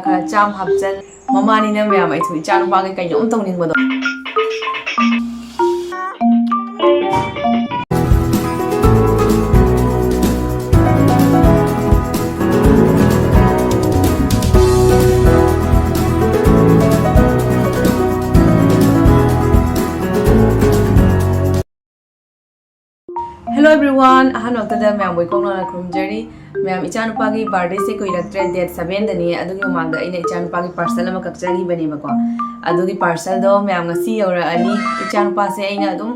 khara cham hapchan mamani na myam ai thui chan pa kai nom tong ning bodo Hello everyone, ahan wakta da myam boikong na khumjari myam Nupagi birthday se koi raktre date 7 da ni adugi mamang da ina Nupagi parcel ama kakjari bani bako adugi parcel do myam ngasi yora ani Nupa se aina adum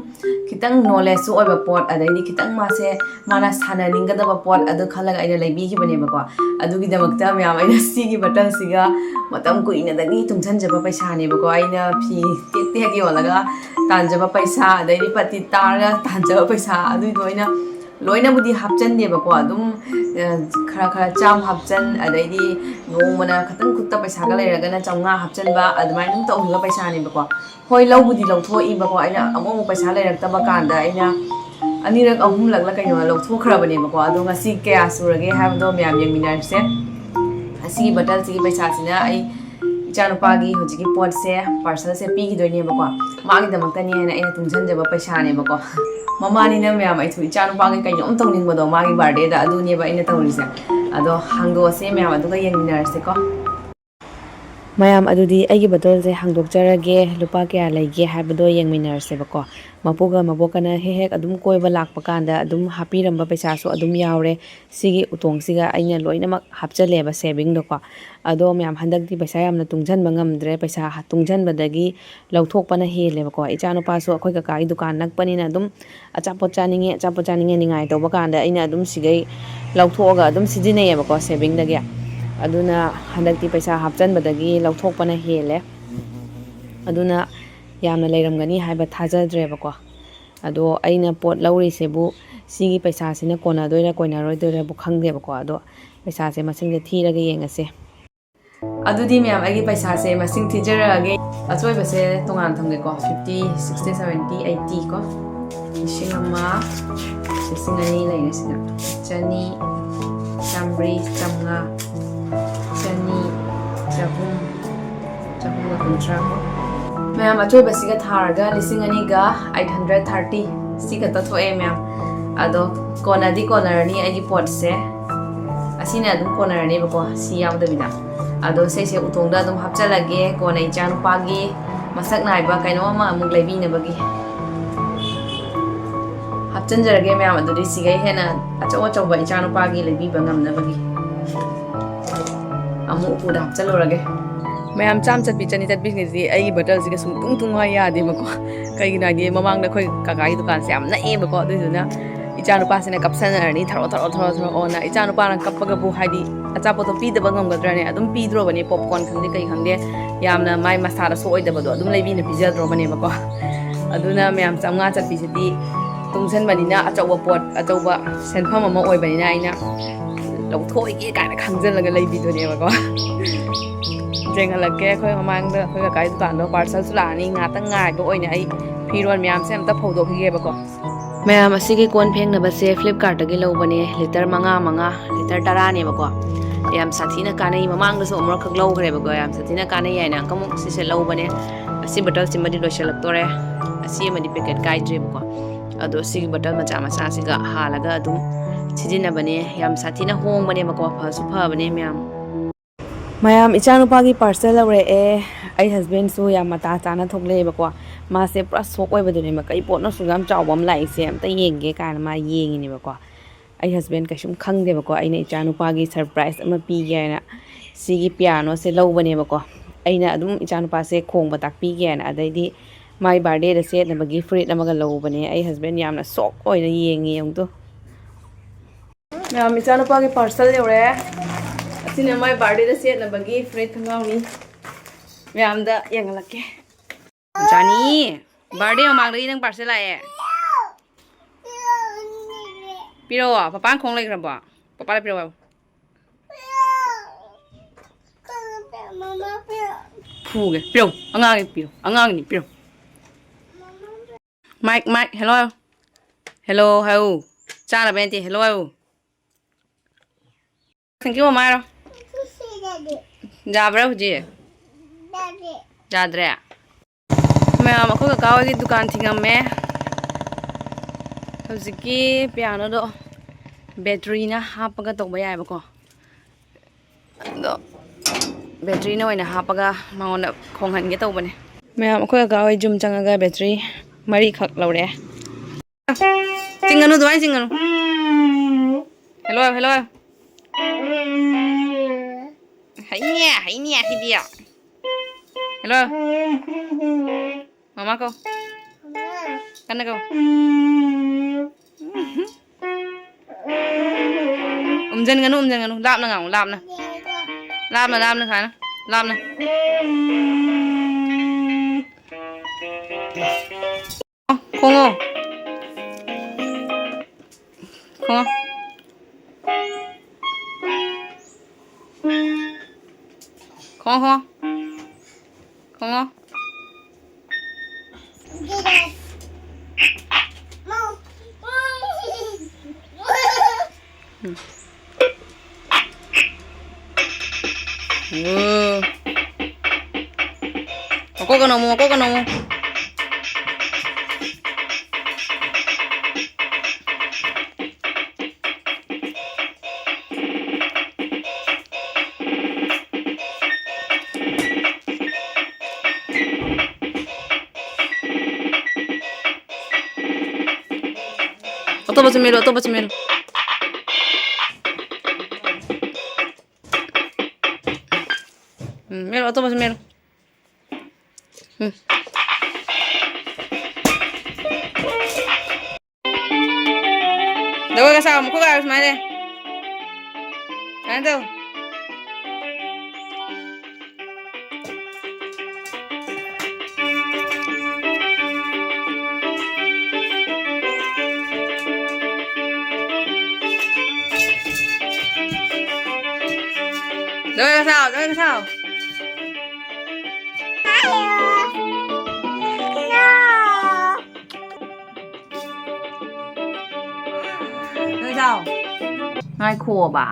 kitang knowledge su oiba pot adaidi kitang ma se mana sana ninga da pot adu khalaga aina laibi ki bani bako adugi da makta myam aina si ki button siga matam ko ina da ni tungchan jaba paisa ni bako aina phi tek tek yolaga tanjaba paisa adaidi pati targa tanjaba paisa adu doina loina budi hapchan de bako adum khara khara cham hapchan adaidi ngomana khatang kutta paisa ga leiraga na chamnga hapchan ba admai num tawga paisa ni bako hoi lau budi lau tho i bako aina among paisa leirakta ba kanda aina anirak ahum lagla kaino lau tho khara bane bako adu ngasi kya surage habdo myam yengminar se asi batal si paisa sina ai Nupagi hojiki pot se parcel se pi gi doine bako magi damakta ni aina tungjan jaba paisa ne bako mamani na myam ai thui Nupagi kai nom tong ning bodo magi birthday da adu ne ba ina tawrise ado hangdo se myam adu ga yengminar se ko mayam adudi aigi bottle je hangdokjarage lupa kya laige habdo yengminarse bako mapuga mabokana hek adum koiba lakpa kanda adum hapiramba paisa so adum yaure sigi utong siga aina loinamak hapchale ba saving do ko ado myam handak di paisa yamna tungjan bangamdre paisa tungjan badagi lauthok pana hele bako Nupa so akhoi ka kai dukan nakpani na adum achapot chaninge ningai to ba kanda aina adum sigai lauthoga adum sijine bako saving dagi aduna handakti paisa hapchan badagi lauthokpana hele aduna yamna leiramgani haiba thajadre bako ado aina pot lauri sebu sigi paisa sina kona doira koina roidoira bu khangde bako ado paisa se masing de thiraga yengase adudi myam agi paisa se masing thijarage achoi base tongan thamge ko 50 60 70 80 ko singama singani leina sina chani chamri chamnga chani chahum ga kuntra ko myam achoi basiga tharaga lising ani ga 830 siga ta thoe myam ado konadi konarani agi pot se asina adum konarani bako si yawda bida ado se utongda adum hapchalage kona Nupagi masak naiba kaino ma amuk leibi na bagi hapchanjarage myam adudi sigai hena achaw achaw ba Nupagi leibi bangam na bagi amu upuda hapchalorage mayam cham chatbi chani chatbi ni ai bottle siga sum tung tung ha ya de bako kai gina di mamang da khoi kakai dukan se am na e bako aduna Nupa sina kapsanarani tharo ona Nupa na kappaga bu haidi achapo to pi da bangam gadra ne adum pi dro bani popcorn khangde kai khangde yamna mai masala so oi da bado adum leibi na pizza dro bani bako aduna mayam chamnga chatbi sidi tungsan bani na achawa pot achawa senpham ama oi bani na aina lauthoi ge ka na khangjan laga leibi do ne bako jengalake khoi mamang da khoi ka kai dukan do parcel sulani nga ta ngai bo oi ne ai phiron myam se am ta phodo khige bako mayam asigi kon pheng na base Flipkart dagi lo bane liter manga liter 10 ne bako yam sathina kanai mamang da so amor khak lo khre bako yam sathina kanai yaina kamuk si se lo bane asi bottle simadi loishalak tore asi amadi packet kai dre bako ado sigi bottle macha siga halaga adum chijina bane yam sathina hong bane bako phasu pha bane mayam Nupagi parcel awre ai husband so yam mata chana thogle bako ma se pura sok oi badune ma kai pot no sugam chawbam lai se am ta yenge kana ma yengi ni bako ai husband ka sum khangde bako aina Nupagi surprise ama pi ge na sigi piano se lo bane bako aina adum Nupa se khong ba tak pi ge na adaidi mai birthday da se na bagi fruit amaga lo bane ai husband yamna sok oi na yengi yong to mayam Nupagi parcel awre asina mai birthday da se na bagi fruit thangau ni mayam da yengalake Jani, birthday mamang dai nang parcel lae. Piro wa, papa khong lai khraba. Papa la piro wa. Phu ge, piro, angang ni piro. Mike, hello. Hello, cha la benti, hello. Thank you mama. Jabra huji. Jadre. Ma'am, ako kakao gi dukan thingame. Hojiki piano do battery na hapaga tawba yai ba ko. Do battery na oina hapaga mangona khonghan ge tawbane. Ma'am, ako kakao jum changaga battery mari khak lawre. Chinganu duai chinganu. Hello, hello. Hainya hidia. Hello. Mama ko. Kana ko. Umjan nganu. Lap na ngau, lap na. Lap na khana. Lap na. Kongo. Kongo. Kongo. Ako ka mo. Oto baca melu. Melu, oto baca melu. Dawa ka sa mo ko harus male. Kan tu. Dawa ka sao. Sao? 2 ขวบอ่ะ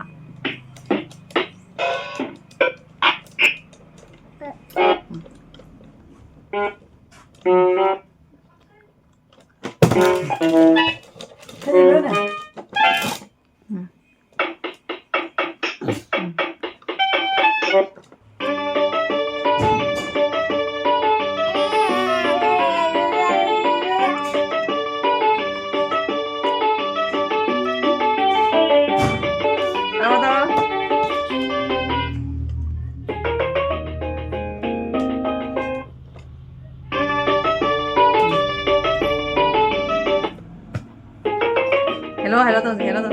Hello tuh. Hello.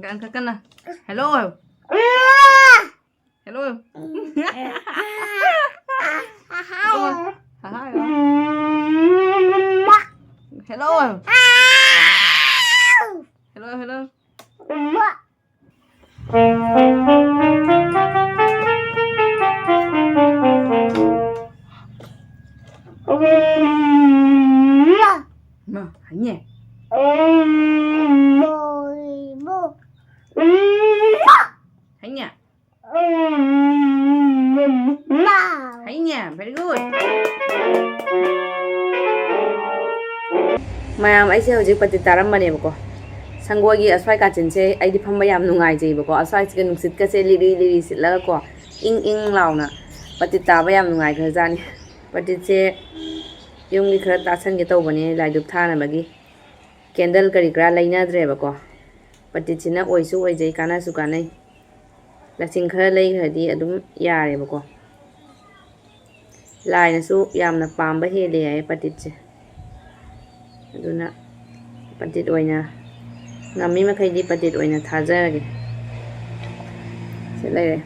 Angkat na. Hello. Hello. Hello. Hello. Ma, hanya. Hanya. Hanya, very good. Mayam ai se hojik pati taram bane bako. Sangwagi aswai ka chinse ai di phamba yam nungai jei bako. Aswai chicken nungsit ka se liri sitla ko. Ing launa. Pati taba yam nungai khajani. Pati se ꯌꯨꯝꯒꯤ ꯈꯔ ꯇꯥꯁꯟꯒꯦ ꯇꯧꯕꯅꯦ ꯂꯥꯏꯗꯨꯛ ꯊꯥꯅꯕꯒꯤ candle ꯀꯔꯤ ꯀꯔꯥ ꯂꯩꯅꯗ꯭ꯔꯦꯕꯀꯣ ꯄꯇꯤꯠꯁꯤꯅ ꯑꯣꯏꯁꯨ ꯑꯣꯏꯖꯩ ꯀꯥꯟꯅꯁꯨ ꯀꯥꯟꯅꯩ ꯂꯁꯤꯡ ꯈꯔ ꯂꯩꯈ꯭ꯔꯗꯤ ꯑꯗꯨꯝ ꯌꯥꯔꯦꯕꯀꯣ ꯂꯥꯏꯅꯁꯨ ꯌꯥꯝꯅ ꯄꯥꯝꯕ ꯍꯦꯜꯂꯦ ꯍꯥꯏꯌꯦ ꯄꯇꯤꯠꯁꯦ ꯑꯗꯨꯅ ꯄꯇꯤꯠ ꯑꯣꯏꯅ ꯉꯝꯃꯤ ꯃꯈꯩꯗꯤ ꯄꯇꯤꯠ ꯑꯣꯏꯅ ꯊꯥꯖꯔꯒꯦ ꯁꯤ ꯂꯩꯔꯦ